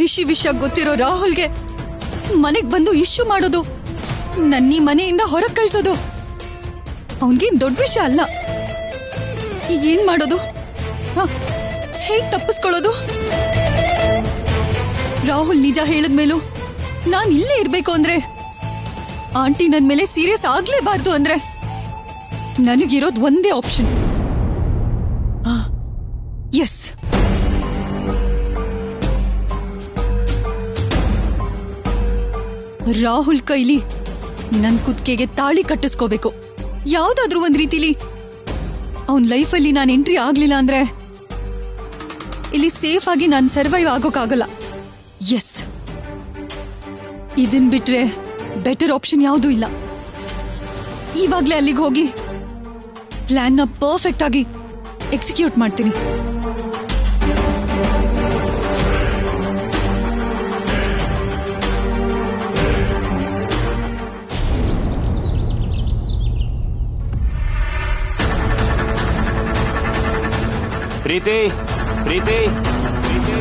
ರಿಷಿ ವಿಷಯ ಗೊತ್ತಿರೋ ರಾಹುಲ್ಗೆ ಮನೆಗ್ ಬಂದು ಇಶ್ಯೂ ಮಾಡೋದು, ನನ್ನೀ ಮನೆಯಿಂದ ಹೊರಗೆ ಕಳ್ಸೋದು ಅವನ್ಗೇನ್ ದೊಡ್ಡ ವಿಷಯ ಅಲ್ಲ. ಈಗ ಏನ್ ಮಾಡೋದು? ಹೇಗ್ ತಪ್ಪಿಸ್ಕೊಳ್ಳೋದು? ರಾಹುಲ್ ನಿಜ ಹೇಳಿದ್ಮೇಲೂ ನಾನ್ ಇಲ್ಲೇ ಇರ್ಬೇಕು ಅಂದ್ರೆ, ಆಂಟಿ ನನ್ ಮೇಲೆ ಸೀರಿಯಸ್ ಆಗ್ಲೇಬಾರ್ದು ಅಂದ್ರೆ, ನನಗಿರೋದು ಒಂದೇ ಆಪ್ಷನ್. ಎಸ್, ರಾಹುಲ್ ಕೈಲಿ ನನ್ ಕುತ್ತಿಗೆಗೆ ತಾಳಿ ಕಟ್ಟಿಸ್ಕೋಬೇಕು. ಯಾವ್ದಾದ್ರೂ ಒಂದ್ ರೀತಿಲಿ ಅವನ್ ಲೈಫಲ್ಲಿ ನಾನು ಎಂಟ್ರಿ ಆಗ್ಲಿಲ್ಲ ಅಂದ್ರೆ ಇಲ್ಲಿ ಸೇಫ್ ಆಗಿ ನಾನು ಸರ್ವೈವ್ ಆಗೋಕ್ಕಾಗಲ್ಲ. ಎಸ್, ಇದನ್ ಬಿಟ್ರೆ ಬೆಟರ್ ಆಪ್ಷನ್ ಯಾವುದೂ ಇಲ್ಲ. ಇವಾಗ್ಲೇ ಅಲ್ಲಿಗೆ ಹೋಗಿ ಪ್ಲಾನ್ನ ಪರ್ಫೆಕ್ಟ್ ಆಗಿ ಎಕ್ಸಿಕ್ಯೂಟ್ ಮಾಡ್ತೀನಿ. ಪ್ರೀತಿ ಪ್ರೀತಿ ಪ್ರೀತಿ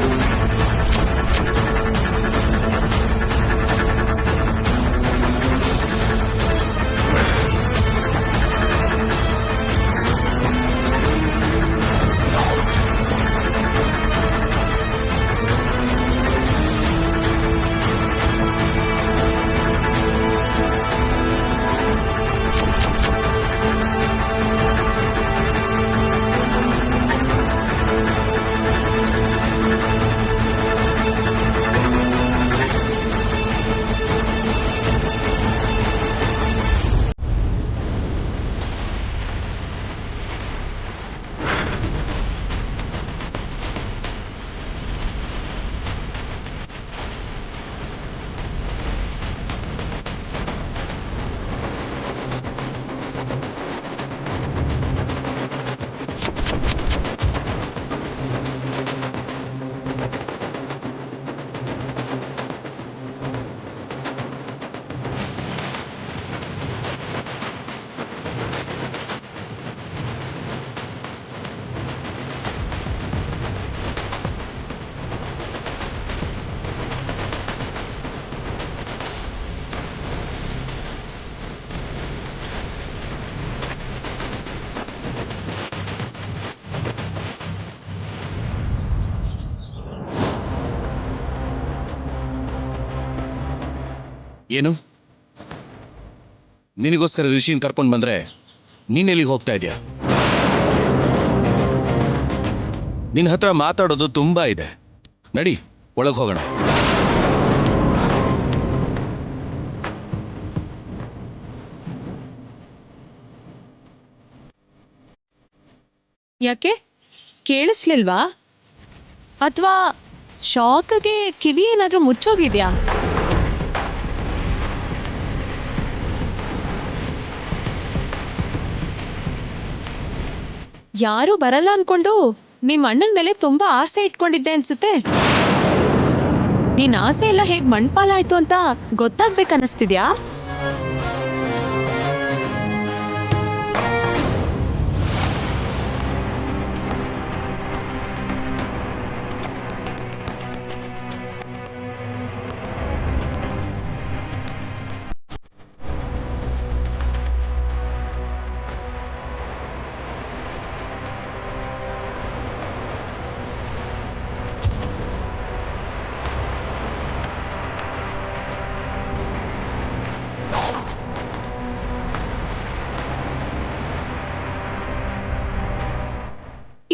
ಏನು? ನಿನಗೋಸ್ಕರ ರಿಷಿನ್ ಕರ್ಕೊಂಡು ಬಂದ್ರೆ ನೀನೆಲ್ಲಿಗೆ ಹೋಗ್ತಾ ಇದೆಯಾ? ನಿನ್ನ ಹತ್ರ ಮಾತಾಡೋದು ತುಂಬಾ ಇದೆ. ನಡಿ, ಒಳಗೆ ಹೋಗೋಣ. ಯಾಕೆ ಕೇಳಿಸ್ಲಿಲ್ವಾ? ಅಥವಾ ಶಾಕ್ಗೆ ಕಿವಿ ಏನಾದ್ರೂ ಮುಚ್ಚೋಗಿದ್ಯಾ? ಯಾರು ಬರಲ್ಲ ಅನ್ಕೊಂಡು ನಿಮ್ಮ ಅಣ್ಣನ ಮೇಲೆ ತುಂಬಾ ಆಸೆ ಇಟ್ಕೊಂಡಿದ್ದೆ ಅನ್ಸುತ್ತೆ. ನೀನ್ ಆಸೆ ಎಲ್ಲ ಹೇಗ್ ಮಣ್ಪಾಲಾಯ್ತು ಅಂತ ಗೊತ್ತಾಗ್ಬೇಕನ್ನಿಸ್ತಿದ್ಯಾ?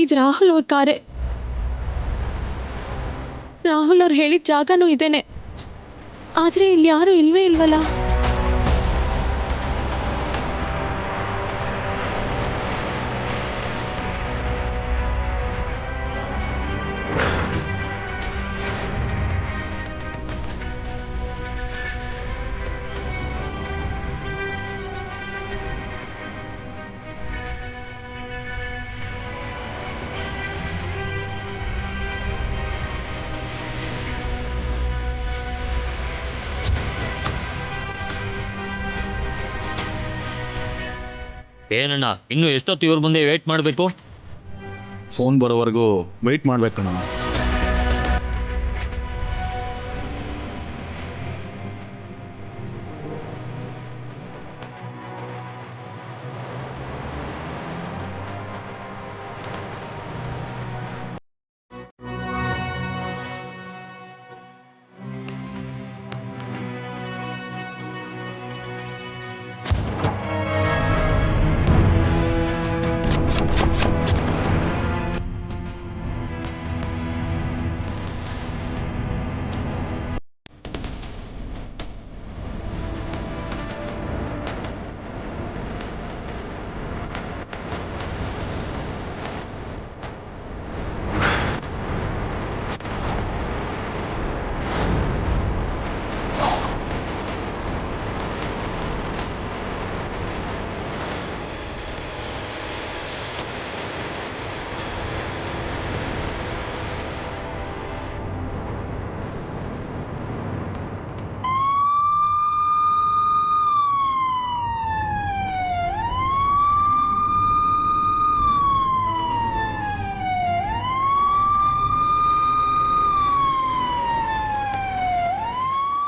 ಇದು ರಾಹುಲ್ ಅವ್ರ ಕಾರೇ. ರಾಹುಲ್ ಅವ್ರು ಹೇಳಿದ ಜಾಗನೂ ಇದೇನೆ. ಆದ್ರೆ ಇಲ್ಲಿ ಯಾರು ಇಲ್ವೇ ಇಲ್ವಲ್ಲ. ಏನಣ್ಣ, ಇನ್ನು ಎಷ್ಟೊತ್ತು ಇವ್ರ ಮುಂದೆ ವೇಟ್ ಮಾಡಬೇಕು? ಫೋನ್ ಬರೋವರೆಗೂ ವೆಯ್ಟ್ ಮಾಡ್ಬೇಕಣ್ಣ.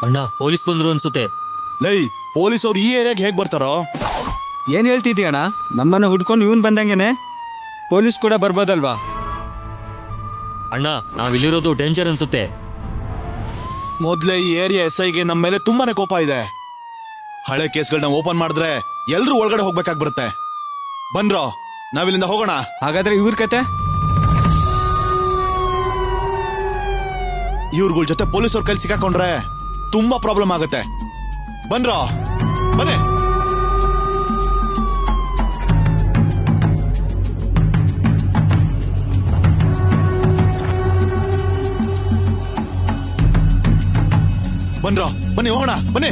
ಅಣ್ಣ ಪೊಲೀಸ್ ಬಂದ್ರು ಅನ್ಸುತ್ತೆ. ಲೈ ಪೊಲೀಸ್ ಅವ್ರು ಈ ಏರಿಯಾಗೆ ಹೇಗೆ ಬರ್ತಾರೋ? ಏನು ಹೇಳ್ತಿದ್ದೀಯಣ್ಣ? ನಮ್ಮನ್ನು ಹುಡ್ಕೊಂಡು ಇವನು ಬಂದಂಗೆನೆ ಪೊಲೀಸ್ ಕೂಡ ಬರ್ಬೋದಲ್ವಾ? ಅಣ್ಣ ನಾವಿಲ್ಲಿರೋದು ಡೇಂಜರ್ ಅನ್ಸುತ್ತೆ. ಮೊದಲೇ ಈ ಏರಿಯಾ SIಗೆ ನಮ್ಮ ಮೇಲೆ ತುಂಬಾನೇ ಕೋಪ ಇದೆ. ಹಳೆ ಕೇಸ್ಗಳನ್ನ ಓಪನ್ ಮಾಡಿದ್ರೆ ಎಲ್ರೂ ಒಳಗಡೆ ಹೋಗ್ಬೇಕಾಗಿ ಬರುತ್ತೆ. ಬನ್ರೋ, ನಾವಿಲ್ಲಿಂದ ಹೋಗೋಣ. ಹಾಗಾದ್ರೆ ಇವ್ರ ಕತೆ? ಇವ್ರಗಳ ಜೊತೆ ಪೊಲೀಸವ್ರ ಕೈಲಿ ಸಿಕ್ಕಾಕೊಂಡ್ರೆ ತುಂಬಾ ಪ್ರಾಬ್ಲಮ್ ಆಗುತ್ತೆ. ಬನ್ರೋ, ಬನ್ನಿ. ಬನ್ರೋ, ಬನ್ನಿ ಹೋಗೋಣ, ಬನ್ನಿ.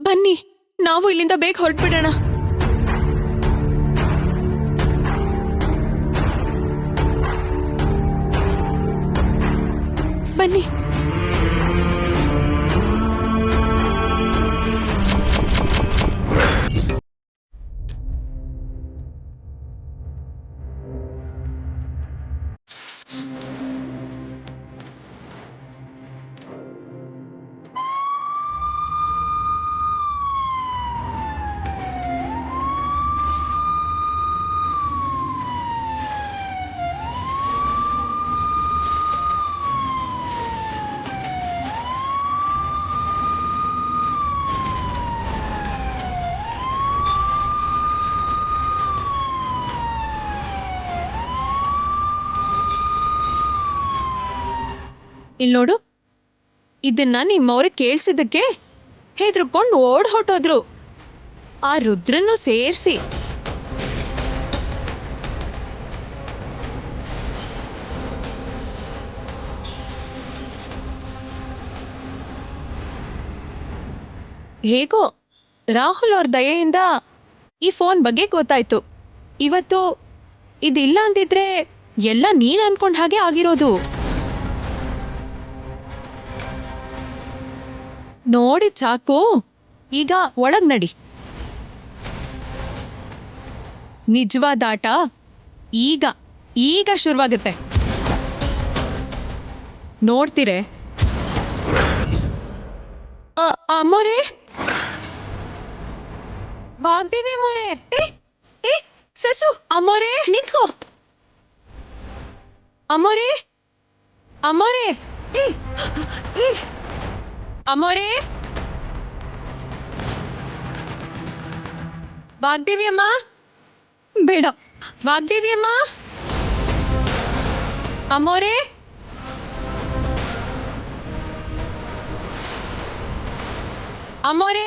ಬನ್ನಿ, ನಾವು ಇಲ್ಲಿಂದ ಬೇಗ ಹೊರಟ್ಬಿಡೋಣ. ಬನ್ನಿ. ಇಲ್ಲಿ ನೋಡು, ಇದನ್ನ ನಿಮ್ಮವ್ರಿಗೆ ಕೇಳಿಸಿದ್ದಕ್ಕೆ ಹೆದರ್ಕೊಂಡು ಓಡ್ ಹೊಟ್ಟೋದ್ರು. ಆ ರುದ್ರನ್ನು ಸೇರಿಸಿ. ಹೇಗೋ ರಾಹುಲ್ ಅವ್ರ ದಯೆಯಿಂದ ಈ ಫೋನ್ ಬಗ್ಗೆ ಗೊತ್ತಾಯ್ತು. ಇವತ್ತು ಇದಿಲ್ಲ ಅಂದಿದ್ರೆ ಎಲ್ಲ ನೀನ್ ಅನ್ಕೊಂಡ್ ಹಾಗೆ ಆಗಿರೋದು. ನೋಡಿ ಸಾಕು, ಈಗ ಒಳಗ್ ನಡಿ. ನಿಜವಾದ ಆಟ ಈಗ ಈಗ ಶುರುವಾಗುತ್ತೆ, ನೋಡ್ತೀರೆ. ಅಮ್ಮೋರೆ, ಬಾಗ್ದೇವಿ ಅಮ್ಮೋರೆ. ಸಸು, ಅಮ್ಮೋರೆ ನಿಂತ್ಕೋ. ಅಮ್ಮೋರೆ, ಅಮ್ಮೋರೆ, ಅಮ್ಮೋರೆ. ವಾಗ್ದೇವಿ ಅಮ್ಮ, ಬೇಡ. ವಾಗ್ದೇವಿ ಅಮ್ಮ, ಅಮ್ಮೋರೆ. ಅಮ್ಮೋರೆ,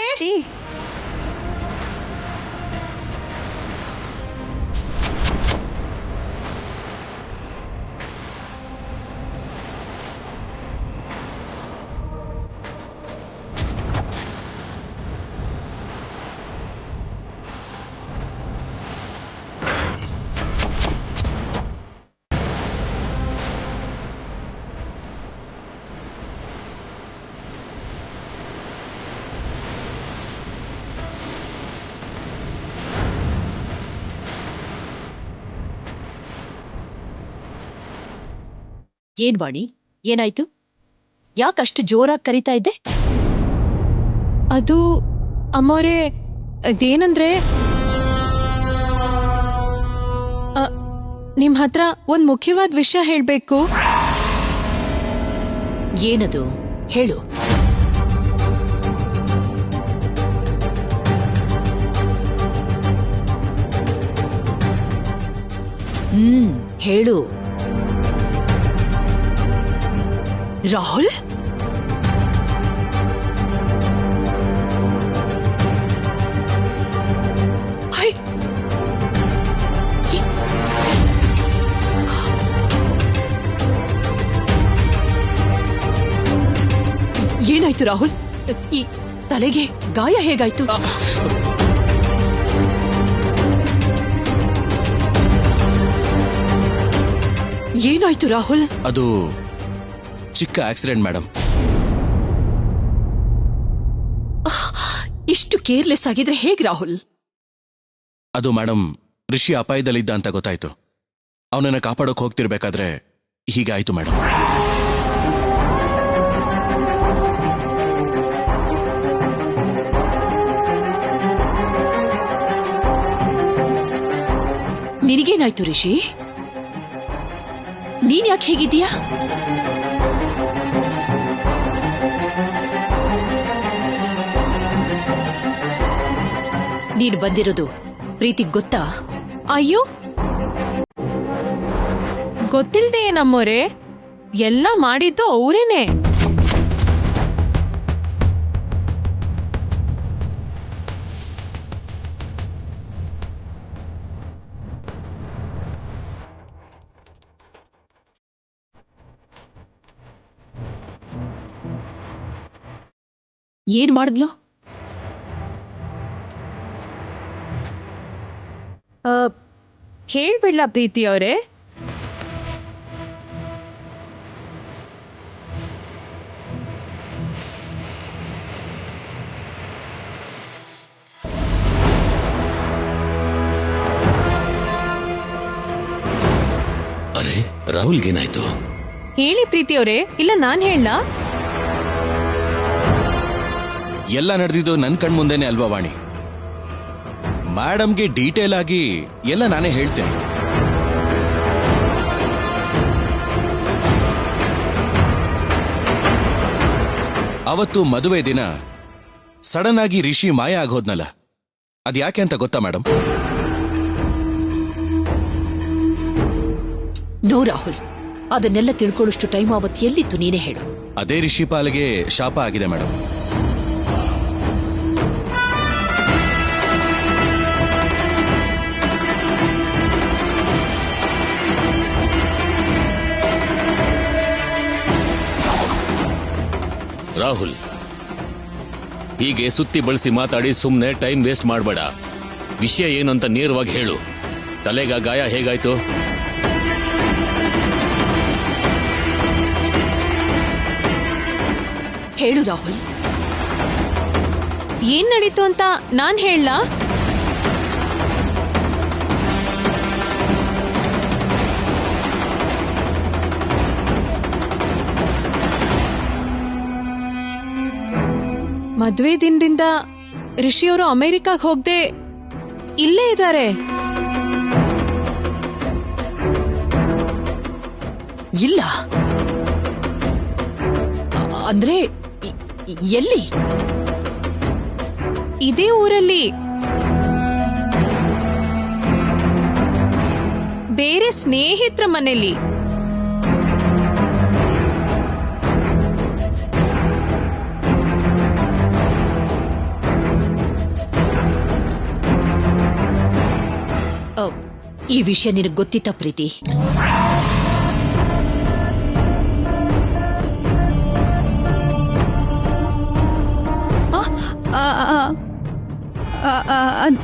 ಏನ್ ವಾಣಿ, ಏನಾಯ್ತು? ಯಾಕಷ್ಟು ಜೋರಾಗಿ ಕರಿತಾ ಇದ್ದೆ? ಅದು ಅಮ್ಮೋರೆ, ಅದೇನಂದ್ರೆ ನಿಮ್ ಹತ್ರ ಒಂದ್ ಮುಖ್ಯವಾದ ವಿಷಯ ಹೇಳ್ಬೇಕು. ಏನದು? ಹೇಳು. ಹೇಳು. ರಾಹುಲ್, ಹೈ, ಏನಾಯ್ತು ರಾಹುಲ್? ಈ ತಲೆಗೆ ಗಾಯ ಹೇಗಾಯ್ತು? ಏನಾಯ್ತು ರಾಹುಲ್? ಅದು ಚಿಕ್ಕ ಆಕ್ಸಿಡೆಂಟ್ ಮೇಡಮ್. ಇಷ್ಟು ಕೇರ್ಲೆಸ್ ಆಗಿದ್ರೆ ಹೇಗ್ ರಾಹುಲ್? ಅದು ಮೇಡಮ್, ಋಷಿ ಅಪಾಯದಲ್ಲಿದ್ದ ಅಂತ ಗೊತ್ತಾಯ್ತು. ಅವನನ್ನ ಕಾಪಾಡೋಕ್ ಹೋಗ್ತಿರ್ಬೇಕಾದ್ರೆ ಹೀಗಾಯ್ತು ಮೇಡಮ್. ನಿನಗೇನಾಯ್ತು ರಿಷಿ? ನೀನ್ ಯಾಕೆ ಹೇಗಿದ್ದೀಯಾ? ನೀನು ಬಂದಿರೋದು ಪ್ರೀತಿಗ್ ಗೊತ್ತಾ? ಅಯ್ಯೋ, ಗೊತ್ತಿಲ್ದೆ ಏನಮ್ಮೋರೆ, ಎಲ್ಲ ಮಾಡಿದ್ದು ಅವರೇನೆ. ಏನ್ ಮಾಡಿದ್ಲು? ಹೇಳ್ಬಿಡ್ಲಾ ಪ್ರೀತಿ ಅವರೇ? ಅರೆ, ರಾಹುಲ್ಗೇನಾಯ್ತು? ಹೇಳಿ ಪ್ರೀತಿ ಅವರೇ, ಇಲ್ಲ ನಾನ್ ಹೇಳ? ಎಲ್ಲ ನಡೆದಿದ್ದು ನನ್ ಕಣ್ಮುಂದೆನೆ ಅಲ್ವಾ ವಾಣಿ? ಮೇಡಮ್ಗೆ ಡೀಟೇಲ್ ಆಗಿ ಎಲ್ಲ ನಾನೇ ಹೇಳ್ತೀನಿ. ಅವತ್ತು ಮದುವೆ ದಿನ ಸಡನ್ ಆಗಿ ರಿಷಿ ಮಾಯ ಆಗೋದ್ನಲ್ಲ, ಅದ್ಯಾಕೆ ಅಂತ ಗೊತ್ತಾ ಮೇಡಮ್? ನೋ ರಾಹುಲ್, ಅದನ್ನೆಲ್ಲ ತಿಳ್ಕೊಳ್ಳೋಷ್ಟು ಟೈಮ್ ಅವತ್ತು ಎಲ್ಲಿತ್ತು, ನೀನೇ ಹೇಳು. ಅದೇ ರಿಷಿ ಪಾಲಿಗೆ ಶಾಪ ಆಗಿದೆ ಮೇಡಮ್. ರಾಹುಲ್, ಹೀಗೆ ಸುತ್ತಿ ಬಳಸಿ ಮಾತಾಡಿ ಸುಮ್ಮನೆ ಟೈಮ್ ವೇಸ್ಟ್ ಮಾಡಬೇಡ. ವಿಷಯ ಏನು ಅಂತ ನೇರವಾಗಿ ಹೇಳು. ತಲೆಗ ಗಾಯ ಹೇಗಾಯ್ತು? ಹೇಳು ರಾಹುಲ್. ಏನ್ ನಡೀತು ಅಂತ ನಾನ್ ಹೇಳ? ಮದ್ವೆ ದಿನದಿಂದ ರಿಷಿಯವರು ಅಮೆರಿಕಾಗ್ ಹೋಗದೆ ಇಲ್ಲೇ ಇದ್ದಾರೆ. ಇಲ್ಲ ಅಂದ್ರೆ ಎಲ್ಲಿ? ಇದೇ ಊರಲ್ಲಿ ಬೇರೆ ಸ್ನೇಹಿತರ ಮನೆಯಲ್ಲಿ. ಈ ವಿಷಯ ನಿನಗೆ ಗೊತ್ತಿತ್ತ ಪ್ರೀತಿ?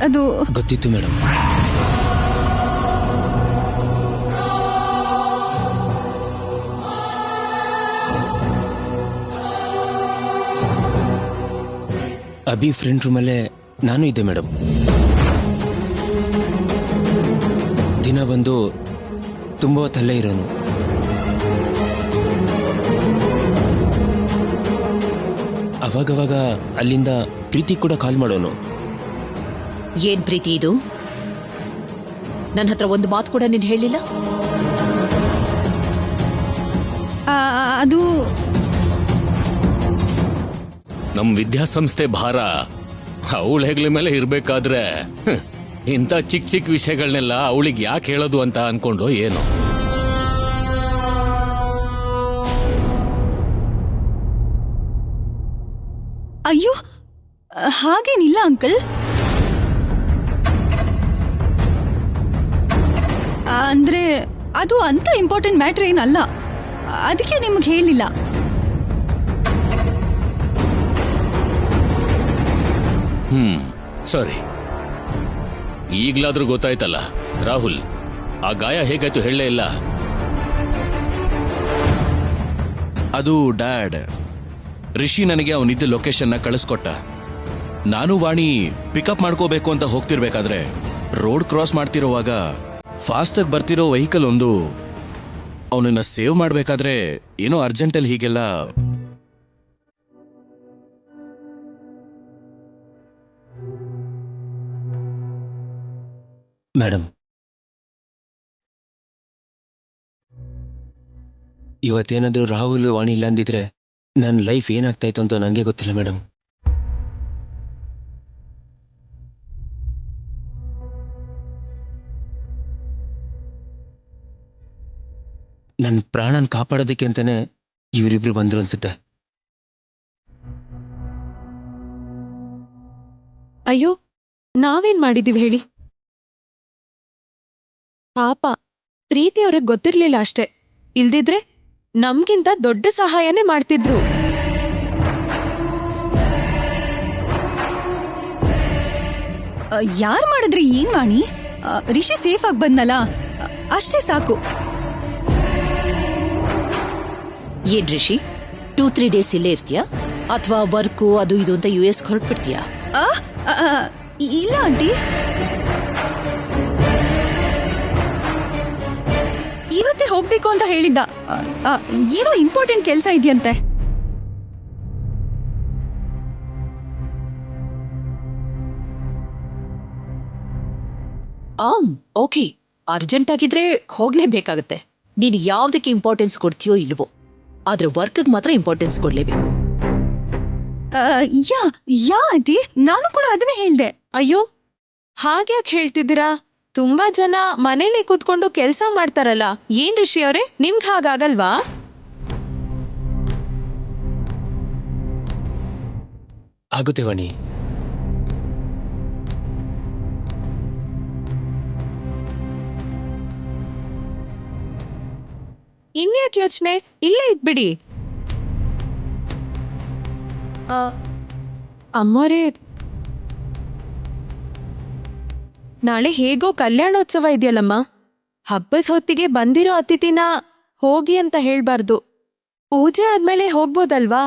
ಅದು ಗೊತ್ತಿತ್ತು ಮೇಡಮ್. ಅಭಿ ಫ್ರೆಂಡ್ ರೂಮಲ್ಲೇ ನಾನು ಇದ್ದೆ ಮೇಡಮ್. ದಿನ ಬಂದು ತುಂಬ ಹೊತ್ತಲ್ಲೇ ಇರೋನು. ಅವಾಗವಾಗ ಅಲ್ಲಿಂದ ಪ್ರೀತಿ ಕೂಡ ಕಾಲ್ ಮಾಡೋನು. ಏನ್ ಪ್ರೀತಿ ಇದು? ನನ್ನ ಹತ್ರ ಒಂದು ಮಾತು ಕೂಡ ನೀನ್ ಹೇಳಿಲ್ಲ. ಅದು ನಮ್ ವಿದ್ಯಾಸಂಸ್ಥೆ ಭಾರ ಅವಳ ಹೆಗ್ಲ ಮೇಲೆ ಇರ್ಬೇಕಾದ್ರೆ ಇಂಥ ಚಿಕ್ಕ ಚಿಕ್ಕ ವಿಷಯಗಳನ್ನೆಲ್ಲ ಅವಳಿಗೆ ಯಾಕೆ ಹೇಳೋದು ಅಂತ ಅನ್ಕೊಂಡು ಏನು. ಅಯ್ಯೋ, ಹಾಗೇನಿಲ್ಲ ಅಂಕಲ್. ಅಂದ್ರೆ ಅದು ಅಂತ ಇಂಪಾರ್ಟೆಂಟ್ ಮ್ಯಾಟ್ರ್ ಏನಲ್ಲ, ಅದಕ್ಕೆ ನಿಮ್ಗೆ ಹೇಳಿಲ್ಲ. ಸರಿ, ಈಗ್ಲಾದ್ರೂ ಗೊತ್ತಾಯ್ತಲ್ಲ. ರಾಹುಲ್, ಆ ಗಾಯ ಹೇಗಾಯ್ತು ಹೇಳಲೇ ಇಲ್ಲ. ಅದು ಡ್ಯಾಡ್, ರಿಷಿ ನನಗೆ ಅವನಿದ್ದ ಲೊಕೇಶನ್ನ ಕಳಿಸ್ಕೊಟ್ಟ. ನಾನು ವಾಣಿ ಪಿಕಪ್ ಮಾಡ್ಕೋಬೇಕು ಅಂತ ಹೋಗ್ತಿರ್ಬೇಕಾದ್ರೆ ರೋಡ್ ಕ್ರಾಸ್ ಮಾಡ್ತಿರೋವಾಗ ಫಾಸ್ಟಾಗಿ ಬರ್ತಿರೋ ವೆಹಿಕಲ್ ಒಂದು ಅವನನ್ನ ಸೇವ್ ಮಾಡ್ಬೇಕಾದ್ರೆ ಏನೋ ಅರ್ಜೆಂಟಲ್ಲಿ ಹೀಗೆಲ್ಲ. ಮೇಡಮ್, ಇವತ್ತೇನಾದ್ರೂ ರಾಹುಲ್ ವಾಣಿ ಇಲ್ಲ ಅಂದಿದ್ರೆ ನನ್ನ ಲೈಫ್ ಏನಾಗ್ತಾ ಇತ್ತು ಅಂತ ನನಗೆ ಗೊತ್ತಿಲ್ಲ ಮೇಡಮ್. ನನ್ನ ಪ್ರಾಣನ ಕಾಪಾಡೋದಕ್ಕೆ ಅಂತಾನೆ ಇವರಿಬ್ರು ಬಂದ್ರು ಅನ್ಸುತ್ತೆ. ಅಯ್ಯೋ, ನಾವೇನ್ ಮಾಡಿದೀವಿ ಹೇಳಿ? ಪಾಪ ಪ್ರೀತಿ ಅವ್ರಿಗೆ ಗೊತ್ತಿರ್ಲಿಲ್ಲ ಅಷ್ಟೇ, ಇಲ್ದಿದ್ರೆ ನಮ್ಗಿಂತ ದೊಡ್ಡ ಸಹಾಯನೇ ಮಾಡ್ತಿದ್ರು. ಯಾರು ಮಾಡಿದ್ರೆ ಏನ್ ವಾಣಿ? ರಿಷಿ ಸೇಫ್ ಆಗಿ ಬಂದಲ್ಲ, ಅಷ್ಟೇ ಸಾಕು. ಏನ್ ರಿಷಿ, 2-3 ಡೇಸ್ ಇಲ್ಲೇ ಇರ್ತೀಯಾ ಅಥವಾ ವರ್ಕು ಅದು ಇದು ಅಂತ US ಹೊರಟ್ಬಿಡ್ತೀಯಾ? ಇಲ್ಲ ಆಂಟಿ, ಇವತ್ತೇ ಹೋಗ್ಬೇಕು ಅಂತ ಹೇಳಿದ್ದ. ಏನೋ ಇಂಪಾರ್ಟೆಂಟ್ ಕೆಲಸ ಇದೆಯಂತೆ. ಓಕೆ, ಅರ್ಜೆಂಟ್ ಆಗಿದ್ರೆ ಹೋಗ್ಲೇಬೇಕಾಗತ್ತೆ. ನೀನು ಯಾವ್ದಕ್ಕೆ ಇಂಪಾರ್ಟೆನ್ಸ್ ಕೊಡ್ತೀಯೋ ಇಲ್ವೋ, ಆದ್ರೆ ವರ್ಕ್ಗೆ ಮಾತ್ರ ಇಂಪಾರ್ಟೆನ್ಸ್ ಕೊಡ್ಲೇಬೇಕು. ಯಾ ಆಂಟಿ, ನಾನು ಕೂಡ ಅದನ್ನೇ ಹೇಳ್ದೆ. ಅಯ್ಯೋ, ಹಾಗ್ಯಾಕೆ ಹೇಳ್ತಿದ್ದೀರಾ? ತುಂಬಾ ಜನ ಮನೇಲಿ ಕೂತ್ಕೊಂಡು ಕೆಲಸ ಮಾಡ್ತಾರಲ್ಲ. ಏನ್ ರಿಷಿ ಅವರೇ, ನಿಮ್ಗೆ ಹಾಗಾಗಲ್ವಾ? ಆಗುತ್ತೆ ವಾಣಿ. ಇನ್ಯಾಕೆ ಯೋಚನೆ, ಇಲ್ಲೇ ಇದ್ಬಿಡಿ. ಅಮ್ಮರೇ, ನಾಳೆ ಹೇಗೋ ಕಲ್ಯಾಣೋತ್ಸವ ಇದೆಯಲ್ಲಮ್ಮ. ಹಬ್ಬದ ಹೊತ್ತಿಗೆ ಬಂದಿರೋ ಅತಿಥಿನ ಹೋಗಿ ಅಂತ ಹೇಳ್ಬಾರ್ದು. ಪೂಜೆ ಆದ್ಮೇಲೆ ಹೋಗ್ಬೋದಲ್ವಾ?